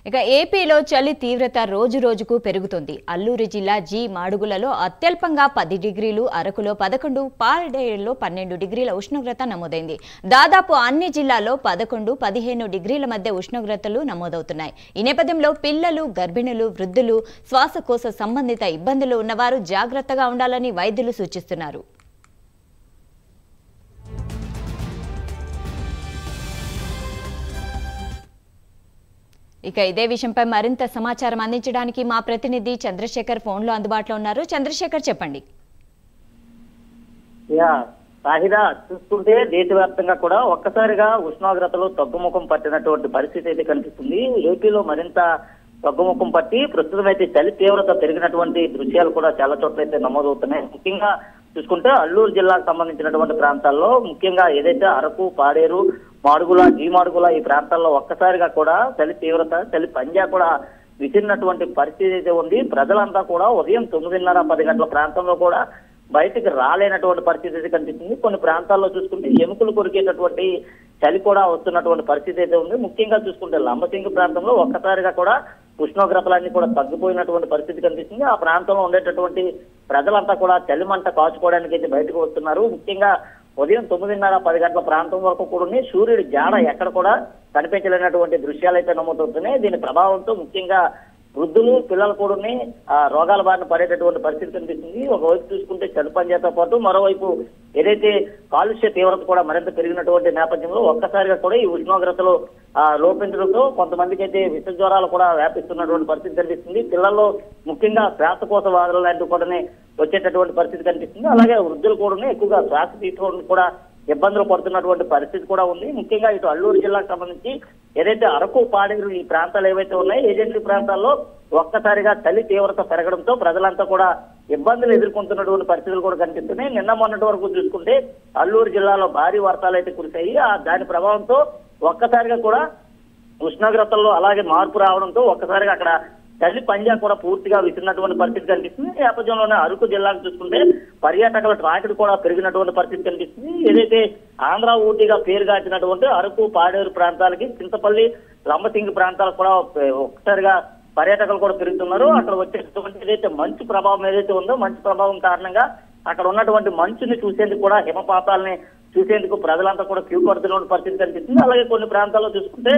ఇక ఏపీలో చలి తీవ్రత రోజు రోజుకు పెరుగుతుంది. అల్లూరి జిల్లా జి మాడుగులలో అత్యల్పంగా 10 డిగ్రీలు, అరకులో 11, పాలడేరులో 12 డిగ్రీల ఉష్ణోగ్రత నమోదైంది. దాదాపు అన్ని జిల్లాల్లో 11, 15 డిగ్రీల మధ్య ఉష్ణోగ్రతలు నమోదవుతున్నాయి. ఈ నేపథ్యంలో పిల్లలు, గర్భిణులు, వృద్ధులు, శ్వాసకోశ సంబంధిత ఇబ్బందులు ఉన్నవారు జాగ్రత్తగా ఉండాలని వైద్యులు సూచిస్తున్నారు. ఇక ఇదే విషయంపై మరింత సమాచారం అందించడానికి మా ప్రతినిధి చంద్రశేఖర్ ఫోన్లో అందుబాటులో ఉన్నారు. చంద్రశేఖర్, చెప్పండి. సాహిదా, చూస్తుంటే దేశవ్యాప్తంగా కూడా ఒక్కసారిగా ఉష్ణోగ్రతలు తగ్గుముఖం పట్టినటువంటి పరిస్థితి అయితే కనిపిస్తుంది. ఏపీలో మరింత తగ్గుముఖం పట్టి ప్రస్తుతం అయితే చలి తీవ్రత పెరిగినటువంటి దృశ్యాలు కూడా చాలా చోట్ల అయితే నమోదవుతున్నాయి. ముఖ్యంగా చూసుకుంటే అల్లూరు జిల్లాకు సంబంధించినటువంటి ప్రాంతాల్లో ముఖ్యంగా ఏదైతే అరకు, పాడేరు, మాడుగుల, జీ మాడుగుల ఈ ప్రాంతాల్లో ఒక్కసారిగా కూడా చలి తీవ్రత, చలి పంజా కూడా విసిరినటువంటి పరిస్థితి అయితే ఉంది. ప్రజలంతా కూడా ఉదయం 9:30, 10 గంటల ప్రాంతంలో కూడా బయటికి రాలేనటువంటి పరిస్థితి అయితే కనిపిస్తుంది. కొన్ని ప్రాంతాల్లో చూసుకుంటే ఎముకలు కొరికేటటువంటి చలి కూడా వస్తున్నటువంటి పరిస్థితి అయితే ఉంది. ముఖ్యంగా చూసుకుంటే లంబసింగి ప్రాంతంలో ఒక్కసారిగా కూడా ఉష్ణోగ్రతలన్నీ కూడా తగ్గిపోయినటువంటి పరిస్థితి కనిపిస్తుంది. ఆ ప్రాంతంలో ఉండేటటువంటి ప్రజలంతా కూడా చలిమంట కాచుకోవడానికి అయితే బయటకు వస్తున్నారు. ముఖ్యంగా ఉదయం 9:30, 10 గంటల ప్రాంతం వరకు కూడా సూర్యుడి జాడ ఎక్కడ కూడా కనిపించలేనటువంటి దృశ్యాలు అయితే నమోదవుతున్నాయి. దీని ప్రభావంతో ముఖ్యంగా వృద్ధులు, పిల్లలు కూడా రోగాల బారిన పడేటటువంటి పరిస్థితి కనిపిస్తుంది. ఒకవైపు చూసుకుంటే చలి పంజాతో పాటు మరోవైపు ఏదైతే కాలుష్య తీవ్రత కూడా మరింత పెరిగినటువంటి నేపథ్యంలో ఒక్కసారిగా కూడా ఈ ఉష్ణోగ్రతలు లోపించడంతో కొంతమందికి అయితే విష జ్వరాలు కూడా వ్యాపిస్తున్నటువంటి పరిస్థితి కనిపిస్తుంది. పిల్లల్లో ముఖ్యంగా శ్వాసకోశ వ్యాధులు లాంటివి కూడా వచ్చేటటువంటి పరిస్థితి కనిపిస్తుంది. అలాగే వృద్ధులు కూడా ఎక్కువగా శ్వాస తీసుకోవడం కూడా ఇబ్బందులు పడుతున్నటువంటి పరిస్థితి కూడా ఉంది. ముఖ్యంగా ఇటు అల్లూరు జిల్లాకు సంబంధించి ఏదైతే అరకు, పాడేరు ఈ ప్రాంతాలు ఏవైతే ఉన్నాయో ఏజెన్సీ ప్రాంతాల్లో ఒక్కసారిగా చలి తీవ్రత పెరగడంతో ప్రజలంతా కూడా ఇబ్బందులు ఎదుర్కొంటున్నటువంటి పరిస్థితులు కూడా కనిపిస్తున్నాయి. నిన్న మొన్నటి వరకు చూసుకుంటే అల్లూరు జిల్లాలో భారీ వర్షాలు అయితే కురిశాయి. దాని ప్రభావంతో ఒక్కసారిగా కూడా ఉష్ణోగ్రతల్లో అలాగే మార్పు రావడంతో ఒక్కసారిగా అక్కడ చలి పంజా కూడా పూర్తిగా విసిరినటువంటి పరిస్థితి కనిపిస్తుంది. ఈ నేపథ్యంలోనే అరకు జిల్లాకు చూసుకుంటే పర్యాటకుల ట్రాఫిక్ కూడా పెరిగినటువంటి పరిస్థితి కనిపిస్తుంది. ఏదైతే ఆంధ్ర ఊటీగా పేరుగాంచినటువంటి అరకు, పాడేరు ప్రాంతాలకి చింతపల్లి, లంబసింగి ప్రాంతాలకు కూడా ఒక్కసారిగా పర్యాటకులు కూడా పెరుగుతున్నారు. అక్కడ వచ్చేటటువంటి ఏదైతే మంచు ప్రభావం ఏదైతే ఉందో మంచు ప్రభావం కారణంగా అక్కడ ఉన్నటువంటి మంచుని చూసేందుకు కూడా హిమపాతాలని చూసేందుకు ప్రజలంతా కూడా క్యూ కడుతున్న పరిస్థితి కనిపిస్తుంది. అలాగే కొన్ని ప్రాంతాల్లో చూసుకుంటే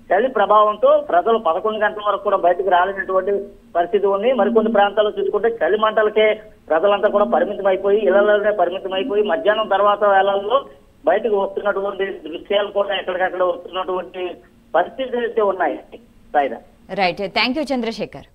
చలి ప్రభావంతో ప్రజలు 11 గంటల వరకు కూడా బయటకు రాలేనటువంటి పరిస్థితి ఉంది. మరికొన్ని ప్రాంతాల్లో చూసుకుంటే చలి మంటలకే ప్రజలంతా కూడా పరిమితం అయిపోయి ఇళ్లలోనే పరిమితం అయిపోయి మధ్యాహ్నం తర్వాత వేళల్లో బయటకు వస్తున్నటువంటి దృశ్యాలు కూడా ఎక్కడికక్కడ వస్తున్నటువంటి పరిస్థితులు అయితే ఉన్నాయి. Right, thank you Chandrasekhar.